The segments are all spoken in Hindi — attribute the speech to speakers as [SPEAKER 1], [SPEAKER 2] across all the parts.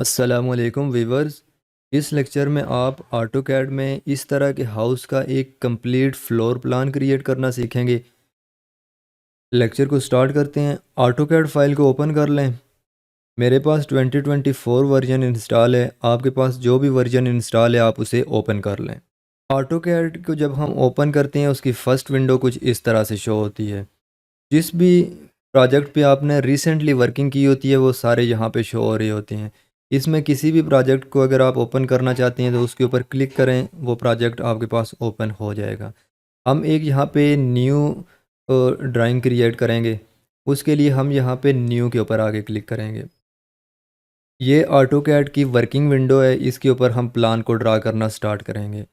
[SPEAKER 1] अस्सलामुअलैकुम वीवर्स। इस लेक्चर में आप ऑटोकैड में इस तरह के हाउस का एक कंप्लीट फ्लोर प्लान क्रिएट करना सीखेंगे। लेक्चर को स्टार्ट करते हैं। ऑटोकैड फाइल को ओपन कर लें। मेरे पास 2024 वर्जन इंस्टॉल है, आपके पास जो भी वर्जन इंस्टॉल है आप उसे ओपन कर लें। ऑटोकैड को जब हम ओपन करते हैं उसकी फ़र्स्ट विंडो कुछ इस तरह से शो होती है। जिस भी प्रोजेक्ट पे आपने रिसेंटली वर्किंग की होती है वो सारे यहाँ पे शो हो रहे होते हैं। इसमें किसी भी प्रोजेक्ट को अगर आप ओपन करना चाहते हैं तो उसके ऊपर क्लिक करें, वो प्रोजेक्ट आपके पास ओपन हो जाएगा। हम एक यहाँ पे न्यू ड्राइंग क्रिएट करेंगे। उसके लिए हम यहाँ पे न्यू के ऊपर आगे क्लिक करेंगे। ये ऑटोकैड की वर्किंग विंडो है, इसके ऊपर हम प्लान को ड्रा करना स्टार्ट करेंगे।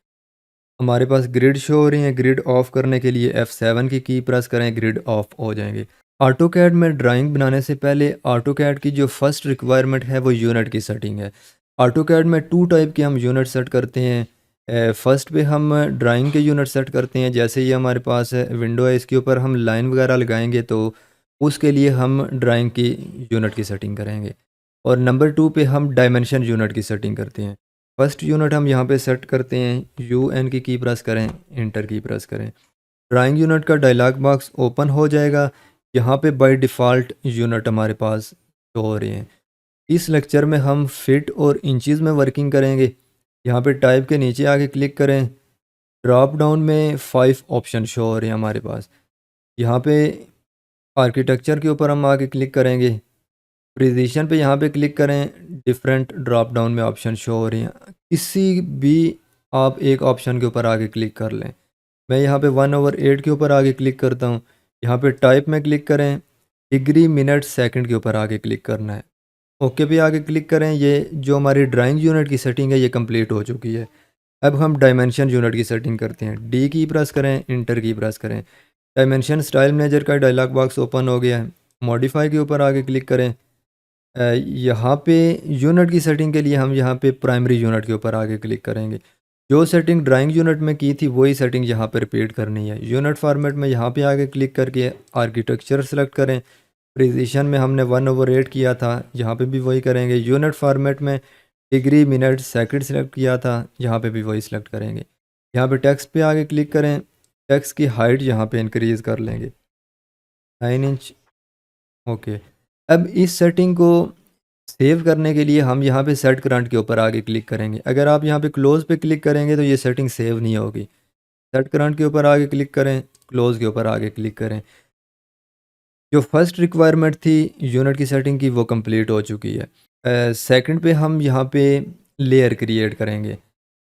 [SPEAKER 1] हमारे पास ग्रिड शो हो रही है। ग्रिड ऑफ करने के लिए F7 की प्रेस करें, ग्रिड ऑफ हो जाएंगे। ऑटोकैड में ड्राइंग बनाने से पहले ऑटोकैड की जो फर्स्ट रिक्वायरमेंट है वो यूनिट की सेटिंग है। ऑटोकैड में टू टाइप के हम यूनिट सेट करते हैं। फर्स्ट पे हम ड्राइंग के यूनिट सेट करते हैं, जैसे ये हमारे पास विंडो है, इसके ऊपर हम लाइन वगैरह लगाएंगे तो उसके लिए हम ड्राइंग की यूनिट की सेटिंग करेंगे। और नंबर टू पे हम डायमेंशन यूनिट की सेटिंग करते हैं। फर्स्ट यूनिट हम यहाँ पे सेट करते हैं, UN की प्रेस करें, इंटर की प्रेस करें। ड्राइंग यूनिट का डायलॉग बॉक्स ओपन हो जाएगा। यहाँ पे बाय डिफ़ॉल्ट यूनिट हमारे पास शो हो रहे हैं। इस लेक्चर में हम फिट और इंचज़ में वर्किंग करेंगे। यहाँ पे टाइप के नीचे आके क्लिक करें। ड्रॉप डाउन में 5 ऑप्शन शो हो रहे हैं हमारे पास। यहाँ पे आर्किटेक्चर के ऊपर हम आके क्लिक करेंगे। प्रिसीशन पे यहाँ पे क्लिक करें। डिफरेंट ड्रॉप डाउन में ऑप्शन शो हो रही हैं, किसी भी आप एक ऑप्शन के ऊपर आगे क्लिक कर लें। मैं यहाँ पे 1/8 के ऊपर आगे क्लिक करता हूँ। यहाँ पे टाइप में क्लिक करें। डिग्री मिनट सेकंड के ऊपर आगे क्लिक करना है। ओके पे आगे क्लिक करें। ये जो हमारी ड्राइंग यूनिट की सेटिंग है ये कंप्लीट हो चुकी है। अब हम डायमेंशन यूनिट की सेटिंग करते हैं। डी की प्रेस करें, इंटर की प्रेस करें। डायमेंशन स्टाइल मैनेजर का डायलॉग बॉक्स ओपन हो गया है। मॉडिफाई के ऊपर आगे क्लिक करें। यहाँ पे यूनिट की सेटिंग के लिए हम यहाँ पे प्राइमरी यूनिट के ऊपर आगे क्लिक करेंगे। जो सेटिंग ड्राइंग यूनिट में की थी वही सेटिंग यहाँ पे रिपीट करनी है। यूनिट फॉर्मेट में यहाँ पे आगे क्लिक करके आर्किटेक्चर सेलेक्ट करें। प्रिसीशन में हमने 1/8 किया था, यहाँ पे भी वही करेंगे। यूनिट फॉर्मेट में डिग्री मिनट सेकंड सेलेक्ट किया था, यहाँ पे भी वही सिलेक्ट करेंगे। यहाँ पे टेक्स्ट पे आगे क्लिक करें। टेक्स्ट की हाइट यहाँ पे इंक्रीज़ कर लेंगे 9 इंच। ओके। अब इस सेटिंग को सेव करने के लिए हम यहाँ पे सेट करंट के ऊपर आगे क्लिक करेंगे। अगर आप यहाँ पे क्लोज़ पे क्लिक करेंगे तो ये सेटिंग सेव नहीं होगी। सेट करंट के ऊपर आगे क्लिक करें, क्लोज़ के ऊपर आगे क्लिक करें। जो फर्स्ट रिक्वायरमेंट थी यूनिट की सेटिंग की वो कंप्लीट हो चुकी है। सेकंड पे हम यहाँ पे लेयर क्रिएट करेंगे।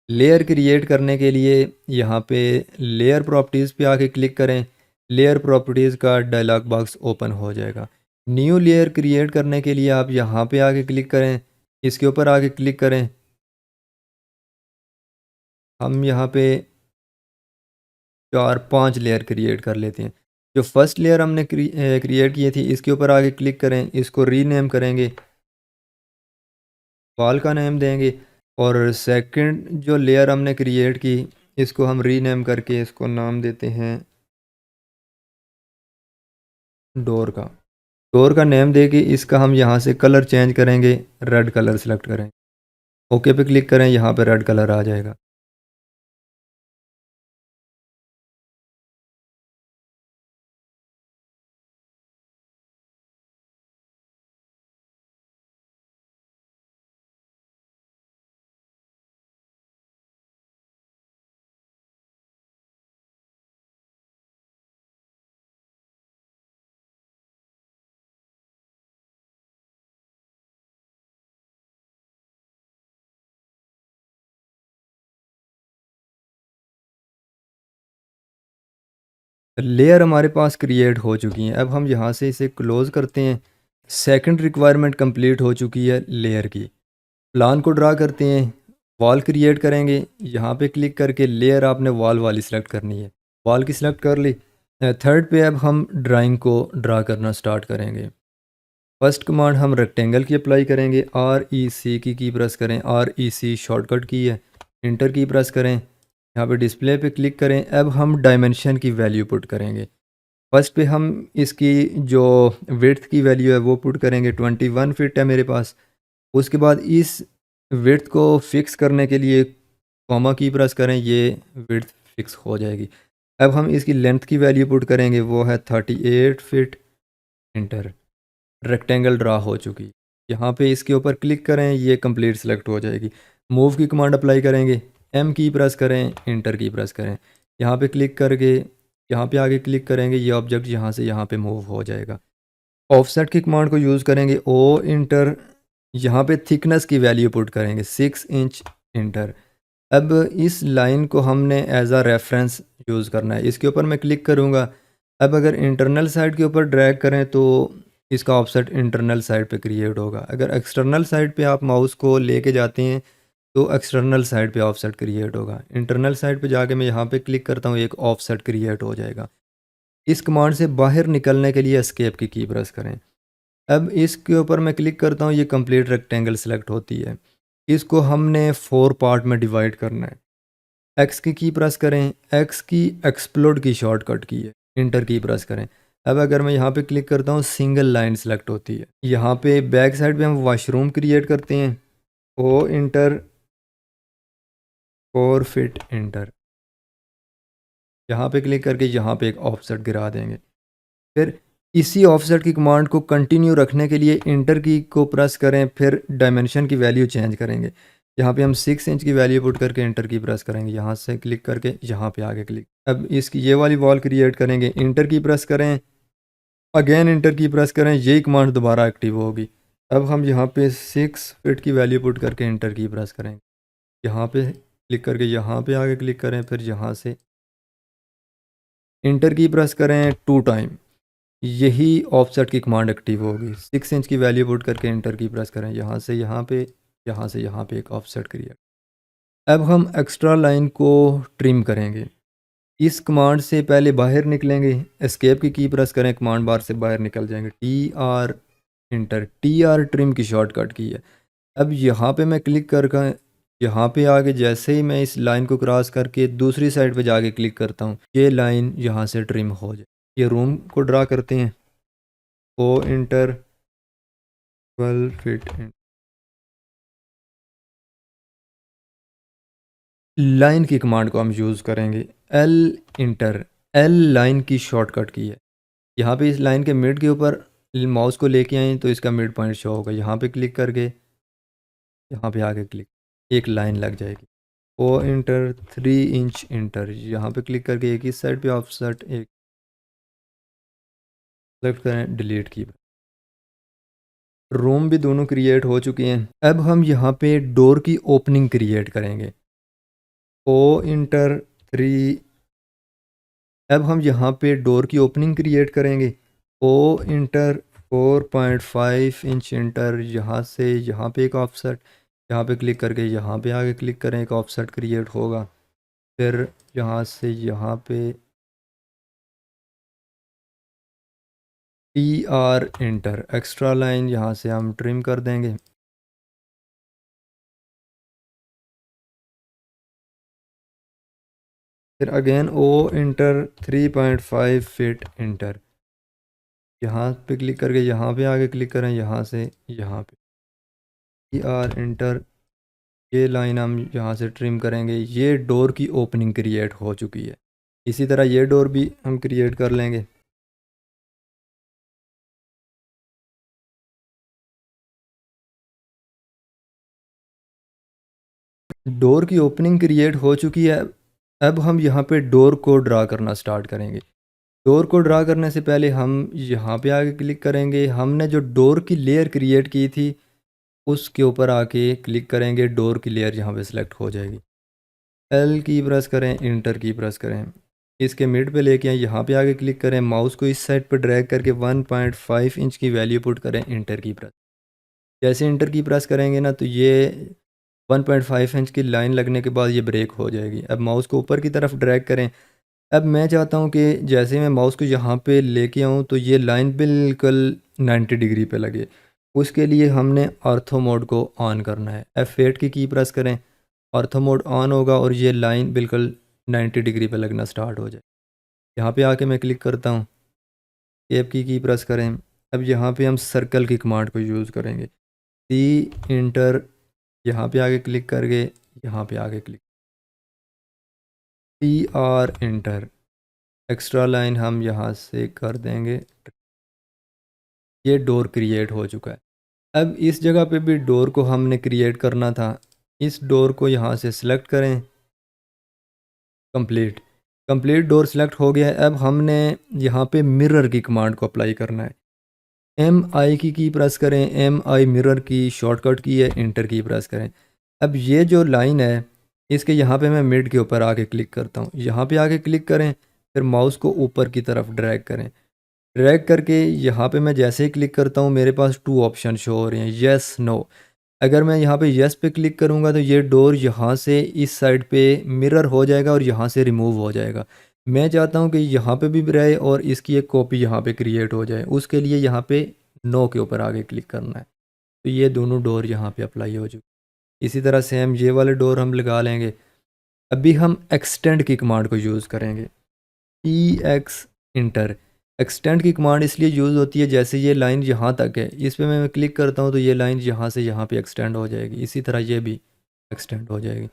[SPEAKER 1] लेयर क्रिएट करने के लिए यहाँ पे लेयर प्रॉपर्टीज़ पे आके क्लिक करें। लेयर प्रॉपर्टीज़ का डायलॉग बॉक्स ओपन हो जाएगा। न्यू लेयर क्रिएट करने के लिए आप यहाँ पे आके क्लिक करें, इसके ऊपर आके क्लिक करें। हम यहाँ पे 4-5 लेयर क्रिएट कर लेते हैं। जो फर्स्ट लेयर हमने क्रिएट की थी इसके ऊपर आगे क्लिक करें, इसको रीनेम करेंगे, वॉल का नेम देंगे। और सेकंड जो लेयर हमने क्रिएट की इसको हम रीनेम करके इसको नाम देते हैं डोर का। डोर का नेम देके इसका हम यहाँ से कलर चेंज करेंगे, रेड कलर सेलेक्ट करें। ओके पे क्लिक करें, यहाँ पे रेड कलर आ जाएगा। लेयर हमारे पास क्रिएट हो चुकी हैं। अब हम यहाँ से इसे क्लोज़ करते हैं। सेकंड रिक्वायरमेंट कंप्लीट हो चुकी है लेयर की। प्लान को ड्रा करते हैं। वॉल क्रिएट करेंगे, यहाँ पे क्लिक करके लेयर आपने वॉल वाली सिलेक्ट करनी है। वॉल की सिलेक्ट कर ली। थर्ड पे अब हम ड्राइंग को ड्रा करना स्टार्ट करेंगे। फर्स्ट कमांड हम रेक्टेंगल की अप्लाई करेंगे। REC की प्रेस करें। REC शॉर्टकट की है। इंटर की प्रेस करें। यहाँ पे डिस्प्ले पे क्लिक करें। अब हम डायमेंशन की वैल्यू पुट करेंगे। फर्स्ट पे हम इसकी जो विड्थ की वैल्यू है वो पुट करेंगे। 21 फीट है मेरे पास। उसके बाद इस विड्थ को फिक्स करने के लिए कॉमा की प्रेस करें, ये विड्थ फिक्स हो जाएगी। अब हम इसकी लेंथ की वैल्यू पुट करेंगे, वो है 38 फीट। इंटर। रेक्टेंगल ड्रा हो चुकी। यहाँ पे इसके ऊपर क्लिक करें, ये कंप्लीट सेलेक्ट हो जाएगी। मूव की कमांड अप्लाई करेंगे, एम की प्रेस करें, इंटर की प्रेस करें। यहाँ पे क्लिक करके यहाँ पे आगे क्लिक करेंगे, ये ऑब्जेक्ट यहाँ से यहाँ पे मूव हो जाएगा। ऑफसेट की कमांड को यूज़ करेंगे, ओ इंटर। यहाँ पे थिकनेस की वैल्यू पुट करेंगे 6 इंच। इंटर। अब इस लाइन को हमने एज आ रेफरेंस यूज़ करना है, इसके ऊपर मैं क्लिक करूँगा। अब अगर इंटरनल साइड के ऊपर ड्रैग करें तो इसका ऑफसेट इंटरनल साइड पे क्रिएट होगा। अगर एक्सटर्नल साइड पे आप माउस को लेके जाते हैं तो एक्सटर्नल साइड पे ऑफसेट क्रिएट होगा। इंटरनल साइड पे जाके मैं यहाँ पे क्लिक करता हूँ, एक ऑफसेट क्रिएट हो जाएगा। इस कमांड से बाहर निकलने के लिए एस्केप की प्रेस करें। अब इसके ऊपर मैं क्लिक करता हूँ, ये कंप्लीट रेक्टेंगल सेलेक्ट होती है। इसको हमने 4 पार्ट में डिवाइड करना है। एक्स की प्रेस करें, एक्स की एक्सप्लोड की शॉर्टकट की है, इंटर की प्रेस करें। अब अगर मैं यहाँ पे क्लिक करता हूँ, सिंगल लाइन सेलेक्ट होती है। यहाँ पे बैक साइड पे हम वॉशरूम क्रिएट करते हैं, ओ इंटर, 4 फीट। इंटर। यहाँ पे क्लिक करके यहाँ पे एक ऑफसेट गिरा देंगे। फिर इसी ऑफसेट की कमांड को कंटिन्यू रखने के लिए इंटर की को प्रेस करें, फिर डायमेंशन की वैल्यू चेंज करेंगे। यहाँ पे हम 6 इंच की वैल्यू पुट करके इंटर की प्रेस करेंगे, यहाँ से क्लिक करके यहाँ पे आगे क्लिक। अब इसकी ये वाली वॉल क्रिएट करेंगे, इंटर की प्रेस करें, अगेन इंटर की प्रेस करें, यही कमांड दोबारा एक्टिव होगी। अब हम यहाँ पे 6 फीट की वैल्यू पुट करके इंटर की प्रेस करेंगे, यहाँ पे क्लिक करके यहाँ पे आगे क्लिक करें, फिर यहाँ से इंटर की प्रेस करें 2 टाइम, यही ऑफसेट की कमांड एक्टिव होगी। 6 इंच की वैल्यू पुट करके इंटर की प्रेस करें, यहाँ से यहाँ पे, यहाँ से यहाँ पे एक ऑफसेट क्रिएट। अब हम एक्स्ट्रा लाइन को ट्रिम करेंगे। इस कमांड से पहले बाहर निकलेंगे, एस्केप की प्रेस करें, कमांड बार से बाहर निकल जाएंगे, T R. Inter. T R trim की शॉर्टकट की है। अब यहाँ पे मैं क्लिक करके यहाँ पे आगे जैसे ही मैं इस लाइन को क्रॉस करके दूसरी साइड पे जाके क्लिक करता हूँ, ये लाइन यहाँ से ट्रिम हो जाए। ये रूम को ड्रा करते हैं, ओ इंटर, 12 फीट। लाइन की कमांड को हम यूज़ करेंगे, एल इंटर। एल लाइन की शॉर्टकट की है। यहाँ पे इस लाइन के मिड के ऊपर माउस को लेके आए तो इसका मिड पॉइंट शो होगा। यहाँ पे क्लिक करके यहाँ पे आगे क्लिक, एक लाइन लग जाएगी। O enter, 3 inch. इंटर। यहाँ पे क्लिक करके एक इस साइड पे ऑफसेट एक सेलेक्ट करें, डिलीट की। रूम भी दोनों क्रिएट हो चुके हैं। अब हम यहाँ पे डोर की ओपनिंग क्रिएट करेंगे, ओ इंटर, 3। अब हम यहाँ पे डोर की ओपनिंग क्रिएट करेंगे, ओ इंटर, 4.5 इंच। इंटर। यहाँ से यहाँ पे एक ऑफसेट, यहाँ पे क्लिक करके यहाँ पे आगे क्लिक करें, एक ऑफसेट क्रिएट होगा। फिर यहाँ से यहाँ पे T R enter, extra line यहाँ से हम ट्रिम कर देंगे। फिर again O enter, 3.5 feet. Enter. यहाँ पे क्लिक करके यहाँ पे आगे क्लिक करें, यहाँ से यहाँ पे टी आर इंटर, ये लाइन हम यहाँ से ट्रिम करेंगे। ये डोर की ओपनिंग क्रिएट हो चुकी है। इसी तरह ये डोर भी हम क्रिएट कर लेंगे। डोर की ओपनिंग क्रिएट हो चुकी है। अब हम यहाँ पे डोर को ड्रा करना स्टार्ट करेंगे। डोर को ड्रा करने से पहले हम यहाँ पे आगे क्लिक करेंगे, हमने जो डोर की लेयर क्रिएट की थी उसके ऊपर आके क्लिक करेंगे, डोर की लेयर यहाँ पे सिलेक्ट हो जाएगी। एल की प्रेस करें, इंटर की प्रेस करें, इसके मिड पे लेके आए, यहाँ पे आगे क्लिक करें, माउस को इस साइड पे ड्रैग करके 1.5 इंच की वैल्यू पुट करें, इंटर की प्रेस। जैसे इंटर की प्रेस करेंगे ना तो ये 1.5 इंच की लाइन लगने के बाद ये ब्रेक हो जाएगी। अब माउस को ऊपर की तरफ ड्रैग करें। अब मैं चाहता हूँ कि जैसे मैं माउस को यहाँ पे लेके आऊँ तो ये लाइन बिल्कुल 90 डिग्री पे लगे। उसके लिए हमने ऑर्थो मोड को ऑन करना है। F8 की प्रेस करें, ऑर्थो मोड ऑन होगा और ये लाइन बिल्कुल 90 डिग्री पे लगना स्टार्ट हो जाए। यहाँ पे आके मैं क्लिक करता हूँ, एप की प्रेस करें। अब यहाँ पे हम सर्कल की कमांड को यूज़ करेंगे। टी इंटर, यहाँ पे आगे क्लिक करके यहाँ पे आगे click, T R enter, extra line हम यहाँ से कर देंगे। ये डोर क्रिएट हो चुका है। अब इस जगह पे भी डोर को हमने क्रिएट करना था। इस डोर को यहाँ से सिलेक्ट करें, कंप्लीट, कंप्लीट डोर सिलेक्ट हो गया है। अब हमने यहाँ पे मिरर की कमांड को अप्लाई करना है। एम आई की प्रेस करें, एम आई मिरर की शॉर्टकट की है, इंटर की प्रेस करें। अब ये जो लाइन है इसके यहाँ पे मैं मिड के ऊपर आके क्लिक करता हूँ, यहाँ पे आके क्लिक करें, फिर माउस को ऊपर की तरफ ड्रैग करें। ड्रैग करके यहाँ पे मैं जैसे ही क्लिक करता हूँ मेरे पास 2 ऑप्शन शो हो रहे हैं, येस नो। अगर मैं यहाँ पे येस पे क्लिक करूँगा तो ये डोर यहाँ से इस साइड पे मिरर हो जाएगा और यहाँ से रिमूव हो जाएगा। मैं चाहता हूँ कि यहाँ पे भी रहे और इसकी एक कॉपी यहाँ पे क्रिएट हो जाए, उसके लिए यहाँ पे नो के ऊपर आगे क्लिक करना है। तो ये दोनों डोर यहाँ पे अप्लाई हो चुके। इसी तरह सेम ये वाले डोर हम लगा लेंगे। अभी हम एक्सटेंड की कमांड को यूज़ करेंगे, ई एक्स इंटर। एक्सटेंड की कमांड इसलिए यूज़ होती है जैसे ये लाइन यहाँ तक है, इस पर मैं क्लिक करता हूँ तो ये लाइन यहाँ से यहाँ पे एक्सटेंड हो जाएगी, इसी तरह ये भी एक्सटेंड हो जाएगी।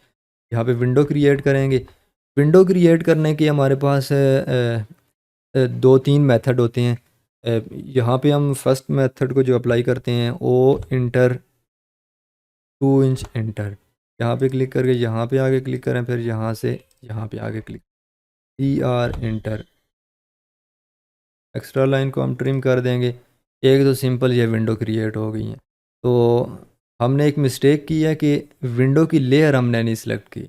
[SPEAKER 1] यहाँ पे विंडो क्रिएट करेंगे। विंडो क्रिएट करने के हमारे पास 2-3 मेथड होते हैं। यहाँ पे हम फर्स्ट मेथड को जो अप्लाई करते हैं ओ इंटर 2 इंच इंटर, यहाँ पे क्लिक करके यहाँ पे आगे क्लिक करें, फिर यहाँ से यहाँ पे आगे click, E R enter, extra line को हम ट्रिम कर देंगे। एक तो सिंपल ये विंडो क्रिएट हो गई है। तो हमने एक मिस्टेक की है कि विंडो की लेयर हमने नहीं सिलेक्ट की।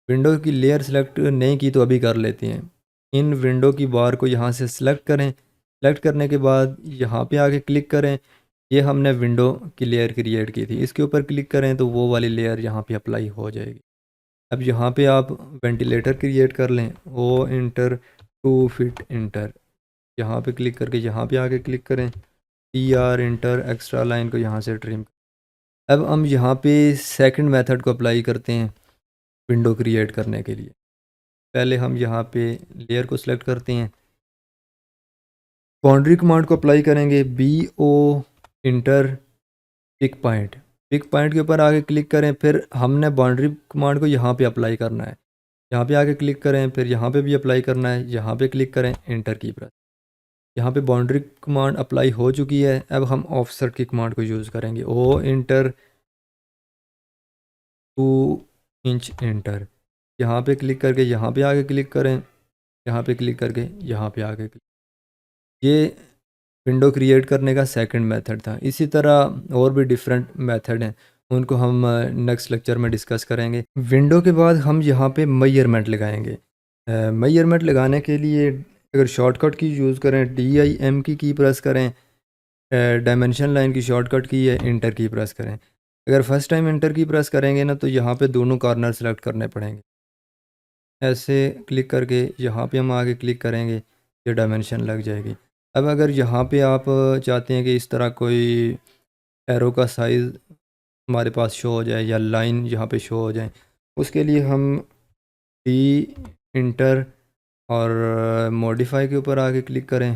[SPEAKER 1] विंडो की लेयर सिलेक्ट नहीं की तो अभी कर लेते हैं। इन विंडो की बार को यहाँ से सिलेक्ट करें, सिलेक्ट करने के बाद यहाँ पे आके क्लिक करें। ये हमने विंडो की लेयर क्रिएट की थी, इसके ऊपर क्लिक करें तो वो वाली लेयर यहाँ पे अप्लाई हो जाएगी। अब यहाँ पे आप वेंटिलेटर क्रिएट कर लें, ओ इंटर 2 फीट इंटर, यहाँ पे क्लिक करके यहाँ पे आके क्लिक करें, T R enter, extra line को यहाँ से ट्रिम। अब हम यहाँ पे सेकंड मेथड को अप्लाई करते हैं विंडो क्रिएट करने के लिए। पहले हम यहाँ पे लेयर को सिलेक्ट करते हैं, बाउंड्री कमांड को अप्लाई करेंगे, B O enter pick point, pick point के ऊपर आगे क्लिक करें। फिर हमने बाउंड्री कमांड को यहाँ पे अप्लाई करना है, यहाँ पे आगे क्लिक करें, फिर यहाँ पे भी अप्लाई करना है, यहाँ पे क्लिक करें, इंटर की प्रेस। यहाँ पे बाउंड्री कमांड अप्लाई हो चुकी है। अब हम ऑफसेट की कमांड को यूज़ करेंगे, ओ इंटर 2 इंच इंटर, यहाँ पे क्लिक करके यहाँ पे आगे क्लिक करें, यहाँ पे क्लिक करके यहाँ पे आगे क्लिक। ये विंडो क्रिएट करने का सेकंड मेथड था। इसी तरह और भी डिफरेंट मेथड हैं, उनको हम नेक्स्ट लेक्चर में डिस्कस करेंगे। विंडो के बाद हम यहाँ पे मेजरमेंट लगाएंगे। मेजरमेंट लगाने के लिए अगर शॉर्टकट की यूज़ करें, डी आई एम की प्रेस करें, डायमेंशन लाइन की शॉर्टकट की है, इंटर की प्रेस करें। अगर फर्स्ट टाइम इंटर की प्रेस करेंगे ना तो यहाँ पे दोनों कॉर्नर सेलेक्ट करने पड़ेंगे। ऐसे क्लिक करके यहाँ पे हम आगे क्लिक करेंगे, ये डायमेंशन लग जाएगी। अब अगर यहाँ पे आप चाहते हैं कि इस तरह कोई एरो का साइज़ हमारे पास शो हो जाए या लाइन यहाँ पे शो हो जाए, उसके लिए हम डी इंटर और मॉडिफाई के ऊपर आगे क्लिक करें।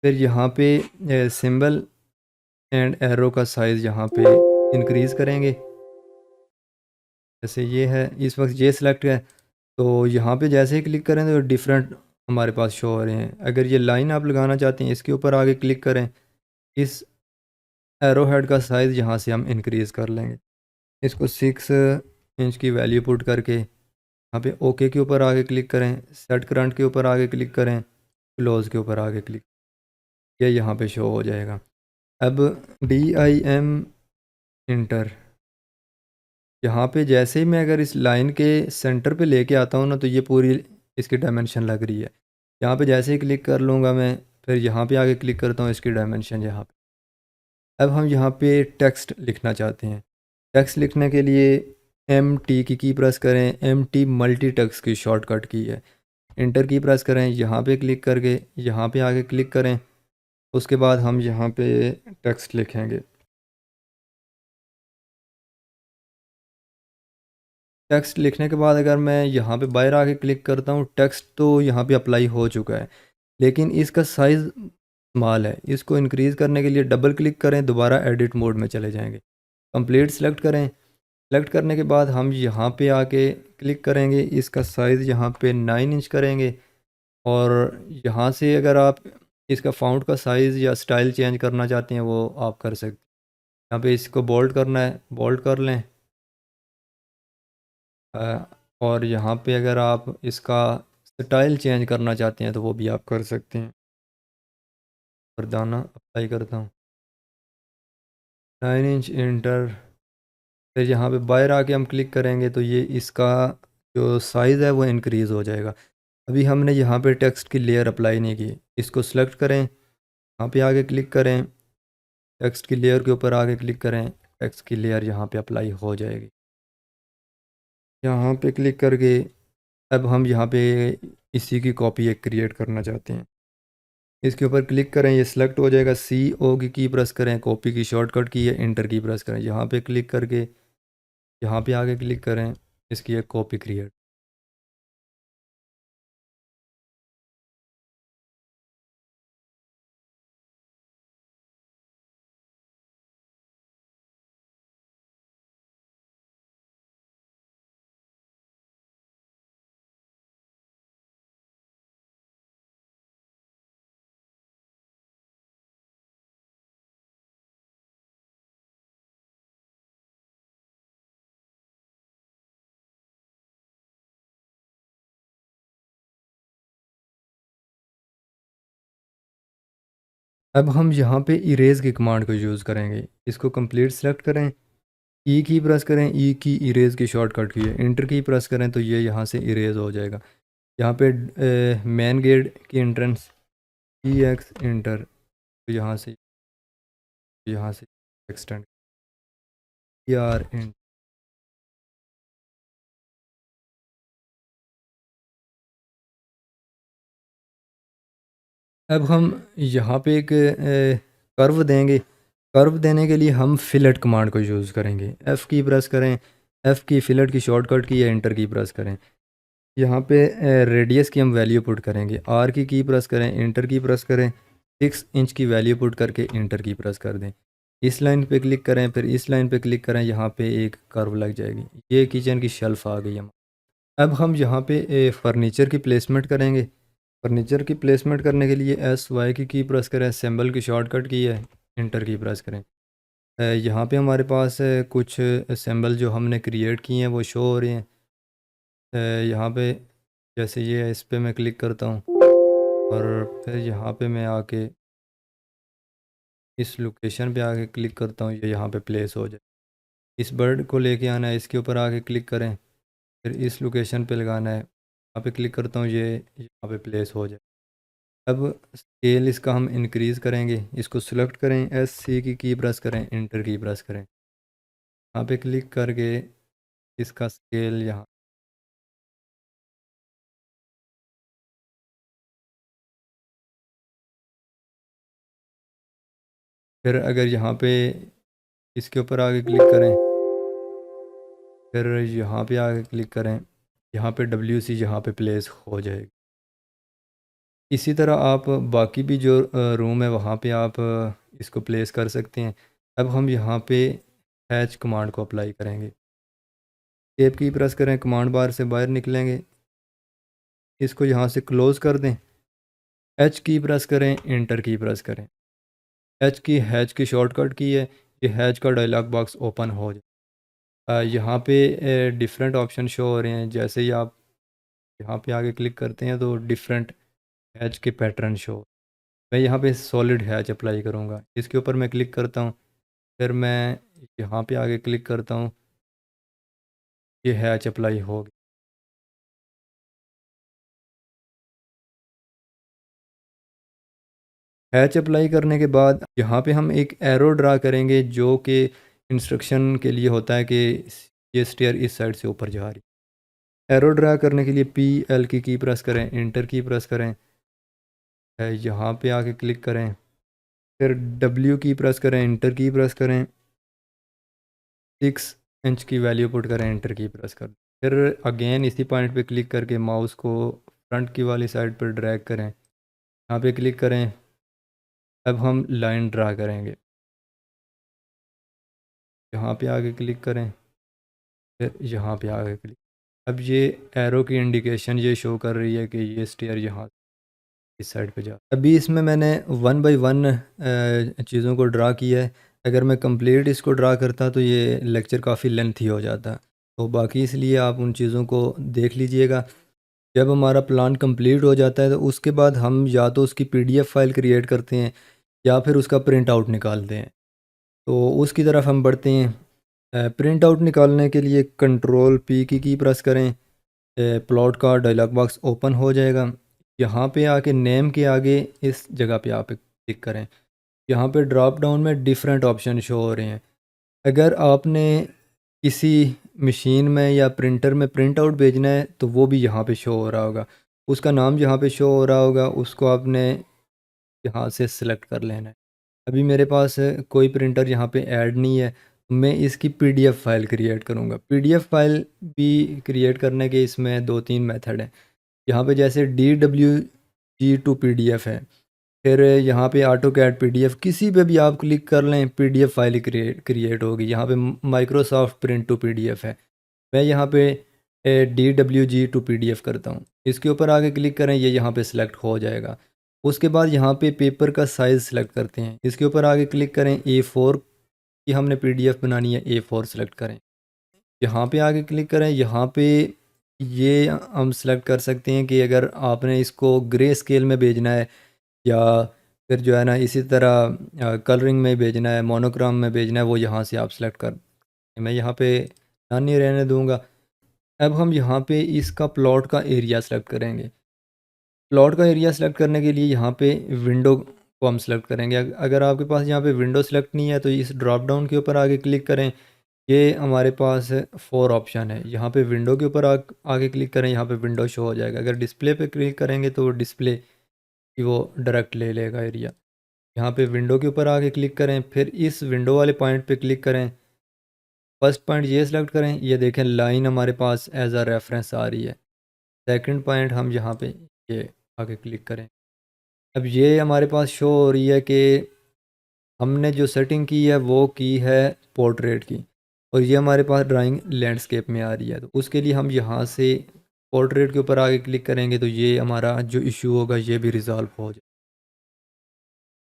[SPEAKER 1] फिर यहाँ पे सिंबल एंड एरो का साइज़ यहाँ पे इंक्रीज़ करेंगे। जैसे ये है, इस वक्त ये सिलेक्ट है, तो यहाँ पे जैसे ही क्लिक करें तो डिफरेंट हमारे पास शो हो रहे हैं। अगर ये लाइन आप लगाना चाहते हैं इसके ऊपर आगे क्लिक करें, इस एरो हेड का साइज़ यहाँ से हम इंक्रीज़ कर लेंगे। इसको 6 इंच की वैल्यू पुट करके यहाँ पे ओके के ऊपर आगे क्लिक करें, सेट करंट के ऊपर आगे क्लिक करें, क्लोज़ के ऊपर आगे क्लिक, ये यहाँ पे शो हो जाएगा। अब डी आई एम इंटर, यहाँ पे जैसे ही मैं अगर इस लाइन के सेंटर पे लेके आता हूँ ना तो ये पूरी इसकी डायमेंशन लग रही है। यहाँ पे जैसे ही क्लिक कर लूँगा मैं, फिर यहाँ पे आगे क्लिक करता हूँ, इसकी डायमेंशन यहाँ पे। अब हम यहाँ पे टेक्स्ट लिखना चाहते हैं। टेक्स्ट लिखने के लिए एम टी की प्रेस करें, एम टी मल्टी टेक्स्ट की शॉर्टकट की है, इंटर की प्रेस करें, यहाँ पे क्लिक करके यहाँ पे आगे क्लिक करें। उसके बाद हम यहाँ पे टेक्स्ट लिखेंगे। टेक्स्ट लिखने के बाद अगर मैं यहाँ पे बाहर आके क्लिक करता हूँ, टेक्स्ट तो यहाँ पे अप्लाई हो चुका है, लेकिन इसका साइज़ स्मॉल है। इसको इंक्रीज़ करने के लिए डबल क्लिक करें, दोबारा एडिट मोड में चले जाएंगे। कंप्लीट सेलेक्ट करें। सेलेक्ट करने के बाद हम यहाँ पे आके क्लिक करेंगे, इसका साइज़ यहाँ पे 9 इंच करेंगे। और यहाँ से अगर आप इसका फ़ॉन्ट का साइज़ या स्टाइल चेंज करना चाहते हैं वो आप कर सकते हैं। यहाँ पे इसको बोल्ड करना है, बोल्ड कर लें। अ, और यहाँ पे अगर आप इसका स्टाइल चेंज करना चाहते हैं तो वो भी आप कर सकते हैं। वर्दाना अप्लाई करता हूँ, 9 इंच इंटर। फिर यहाँ पे बाहर आके हम क्लिक करेंगे तो ये इसका जो साइज़ है वो इंक्रीज़ हो जाएगा। अभी हमने यहाँ पे टेक्स्ट की लेयर अप्लाई नहीं की, इसको सेलेक्ट करें, यहाँ पे आगे क्लिक करें, टेक्स्ट की लेयर के ऊपर आगे क्लिक करें, टेक्स्ट की लेयर यहाँ पे अप्लाई हो जाएगी। यहाँ पे क्लिक करके अब हम यहाँ पे इसी की कॉपी एक क्रिएट करना चाहते हैं। इसके ऊपर क्लिक करें, ये सिलेक्ट हो जाएगा। CO की प्रेस करें, कॉपी की शॉर्टकट की है, इंटर की प्रेस करें, यहाँ पे क्लिक करके यहाँ पे आगे क्लिक करें, इसकी एक कॉपी क्रिएट। अब हम यहाँ पे इरेज़ की कमांड को यूज़ करेंगे। इसको कंप्लीट सेलेक्ट करें, की प्रेस करें, की इरेज़ की शॉर्टकट की है, इंटर की प्रेस करें तो ये यहाँ से इरेज़ हो जाएगा। यहाँ पे मेन गेट की एंट्रेंस EX इंटर, तो यहाँ से एक्सटेंड ER। अब हम यहाँ पे एक कर्व देंगे। कर्व देने के लिए हम फिलेट कमांड को यूज़ करेंगे। F की प्रेस करें, F की फिलेट की शॉर्टकट की या इंटर की प्रेस करें। यहाँ पे रेडियस की हम वैल्यू पुट करेंगे, R की प्रेस करें, इंटर की प्रेस करें, 6 इंच की वैल्यू पुट करके इंटर की प्रेस कर दें। इस लाइन पे क्लिक करें, फिर इस लाइन पे क्लिक करें, यहाँ पे एक कर्व लग जाएगी। ये किचन की शेल्फ़ आ गई हम। अब हम यहाँ पे फर्नीचर की प्लेसमेंट करेंगे। फर्नीचर की प्लेसमेंट करने के लिए SY की प्रेस करें, सिंबल की शॉर्टकट की है, इंटर की प्रेस करें। यहाँ पे हमारे पास कुछ सिंबल जो हमने क्रिएट किए हैं वो शो हो रहे हैं। यहाँ पे जैसे ये है, इस पे मैं क्लिक करता हूँ और फिर यहाँ पे मैं आके इस लोकेशन पे आके क्लिक करता हूँ, ये यहाँ पे प्लेस हो जाए। इस बर्ड को लेके आना है, इसके ऊपर आके क्लिक करें, फिर इस लोकेशन पे लगाना है, यहाँ पे क्लिक करता हूँ, ये यहाँ पे प्लेस हो जाए। अब स्केल इसका हम इंक्रीज़ करेंगे, इसको सिलेक्ट करें, SC की प्रेस करें, इंटर की प्रेस करें, यहाँ पे क्लिक करके इसका स्केल यहाँ। फिर अगर यहाँ पे इसके ऊपर आगे क्लिक करें, फिर यहाँ पे आगे क्लिक करें, यहाँ पे WC यहाँ पे प्लेस हो जाएगी। इसी तरह आप बाकी भी जो रूम है वहाँ पे आप इसको प्लेस कर सकते हैं। अब हम यहाँ पे हैच कमांड को अप्लाई करेंगे। टेप की प्रेस करें, कमांड बार से बाहर निकलेंगे, इसको यहाँ से क्लोज़ कर दें, H की प्रेस करें, इंटर की प्रेस करें। H की हैच की शॉर्टकट की है, ये हैच का डायलॉग बॉक्स ओपन हो जाए। यहाँ पे डिफरेंट ऑप्शन शो हो रहे हैं, जैसे ही आप यहाँ पे आगे क्लिक करते हैं तो डिफरेंट हैच के पैटर्न शो। मैं यहाँ पे सॉलिड हैच अप्लाई करूँगा, इसके ऊपर मैं क्लिक करता हूँ, फिर मैं यहाँ पे आगे क्लिक करता हूँ, ये हैच अप्लाई हो गया। हैच अप्लाई करने के बाद यहाँ पे हम एक एरो ड्रा करेंगे जो कि इंस्ट्रक्शन के लिए होता है कि ये स्टेयर इस साइड से ऊपर जा रही। एरो ड्रा करने के लिए PL की प्रेस करें, इंटर की प्रेस करें, यहाँ पे आके क्लिक करें, फिर W की प्रेस करें, इंटर की प्रेस करें, 6 इंच की वैल्यू पुट करें, इंटर की प्रेस कर। फिर अगेन इसी पॉइंट पे क्लिक करके माउस को फ्रंट की वाली साइड पर ड्रैग करें, यहाँ पे क्लिक करें। अब हम लाइन ड्रा करेंगे, यहाँ पे आगे क्लिक करें, फिर यहाँ पे आगे क्लिक। अब ये एरो की इंडिकेशन ये शो कर रही है कि ये स्टेयर यहाँ इस साइड पे जा। अभी इसमें मैंने 1 बाय 1 चीज़ों को ड्रा किया है। अगर मैं कंप्लीट इसको ड्रा करता तो ये लेक्चर काफ़ी लेंथी हो जाता, तो बाकी इसलिए आप उन चीज़ों को देख लीजिएगा। जब हमारा प्लान कंप्लीट हो जाता है तो उसके बाद हम या तो उसकी पीडीएफ फाइल क्रिएट करते हैं या फिर उसका प्रिंट आउट निकालते हैं। तो उसकी तरफ हम बढ़ते हैं। प्रिंट आउट निकालने के लिए कंट्रोल पी की प्रेस करें, प्लॉट का डायलॉग बॉक्स ओपन हो जाएगा। यहाँ पे आके नेम के आगे इस जगह पे आप क्लिक करें। यहाँ पे ड्रॉप डाउन में डिफरेंट ऑप्शन शो हो रहे हैं। अगर आपने किसी मशीन में या प्रिंटर में प्रिंट आउट भेजना है तो वो भी यहाँ पे शो हो रहा होगा, उसका नाम यहाँ पे शो हो रहा होगा, उसको आपने यहाँ से सिलेक्ट कर लेना है। अभी मेरे पास कोई प्रिंटर यहाँ पे ऐड नहीं है, मैं इसकी पीडीएफ फाइल क्रिएट करूँगा। पीडीएफ फाइल भी क्रिएट करने के इसमें 2-3 मेथड हैं। यहाँ पे जैसे DWG टू पीडीएफ है, फिर यहाँ पे ऑटो कैड पीडीएफ, किसी पे भी आप क्लिक कर लें पीडीएफ फाइल क्रिएट होगी। यहाँ पे माइक्रोसॉफ्ट प्रिंट टू पीडीएफ है, मैं यहाँ पे DWG टू पीडीएफ करता हूँ। इसके ऊपर आगे क्लिक करें, ये यहाँ पे सिलेक्ट हो जाएगा। उसके बाद यहाँ पे पेपर का साइज़ सेलेक्ट करते हैं, इसके ऊपर आगे क्लिक करें। A4 की हमने पीडीएफ बनानी है, A4 सेलेक्ट करें। यहाँ पे आगे क्लिक करें। यहाँ पे ये हम सेलेक्ट कर सकते हैं कि अगर आपने इसको ग्रे स्केल में भेजना है या फिर जो है ना इसी तरह कलरिंग में भेजना है, मोनोक्रोम में भेजना है, वो यहाँ से आप सेलेक्ट कर। मैं यहाँ पे नहीं रहने दूँगा। अब हम यहाँ पे इसका प्लॉट का एरिया सेलेक्ट करेंगे। प्लॉट का एरिया सेलेक्ट करने के लिए यहाँ पे विंडो को हम सेलेक्ट करेंगे। अगर आपके पास यहाँ पे विंडो सेलेक्ट नहीं है तो इस ड्रॉप डाउन के ऊपर आगे क्लिक करें। ये हमारे पास 4 ऑप्शन है। यहाँ पे विंडो के ऊपर आगे क्लिक करें, यहाँ पे विंडो शो हो जाएगा। अगर डिस्प्ले पे क्लिक करेंगे तो वो डिस्प्ले की वो डायरेक्ट ले लेगा एरिया। यहाँ पे विंडो के ऊपर आगे क्लिक करें, फिर इस विंडो वाले पॉइंट पे क्लिक करें। फर्स्ट पॉइंट ये सिलेक्ट करें, ये देखें लाइन हमारे पास एज अ रेफरेंस आ रही है। सेकंड पॉइंट हम यहाँ पे ये आगे क्लिक करें। अब ये हमारे पास शो हो रही है कि हमने जो सेटिंग की है वो की है पोर्ट्रेट की, और ये हमारे पास ड्राइंग लैंडस्केप में आ रही है। तो उसके लिए हम यहाँ से पोर्ट्रेट के ऊपर आगे क्लिक करेंगे तो ये हमारा जो इशू होगा ये भी रिज़ॉल्व हो जाए।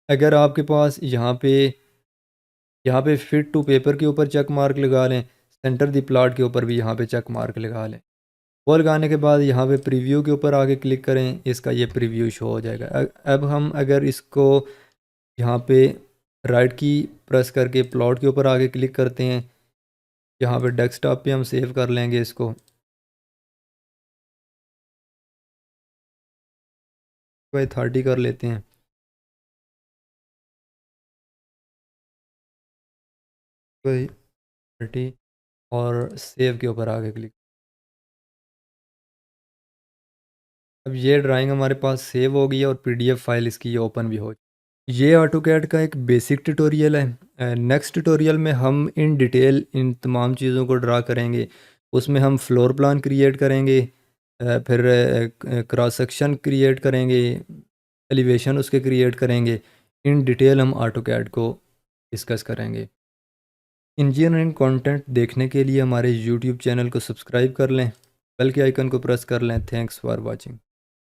[SPEAKER 1] अगर आपके पास यहाँ पे फिट टू पेपर के ऊपर चेक मार्क लगा लें, सेंटर द प्लॉट के ऊपर भी यहाँ पे चेक मार्क लगा लें। वो लगाने के बाद यहाँ पे प्रीव्यू के ऊपर आगे क्लिक करें, इसका ये प्रीव्यू शो हो जाएगा। अब हम अगर इसको यहाँ पे राइट की प्रेस करके प्लॉट के ऊपर आगे क्लिक करते हैं, यहाँ पे डेस्कटॉप पे हम सेव कर लेंगे इसको। 30 कर लेते हैं, 30, और सेव के ऊपर आगे क्लिक। अब ये ड्राइंग हमारे पास सेव हो गई है और पीडीएफ फाइल इसकी ये ओपन भी हो। ये ऑटोकैड का एक बेसिक ट्यूटोरियल है। नेक्स्ट ट्यूटोरियल में हम इन डिटेल इन तमाम चीज़ों को ड्रा करेंगे। उसमें हम फ्लोर प्लान क्रिएट करेंगे, फिर क्रॉस सेक्शन क्रिएट करेंगे, एलिवेशन उसके क्रिएट करेंगे। इन डिटेल हम ऑटोकैड को डिस्कस करेंगे। इंजीनियरिंग कंटेंट देखने के लिए हमारे यूट्यूब चैनल को सब्सक्राइब कर लें, बेल के आइकन को प्रेस कर लें। Thanks for watching.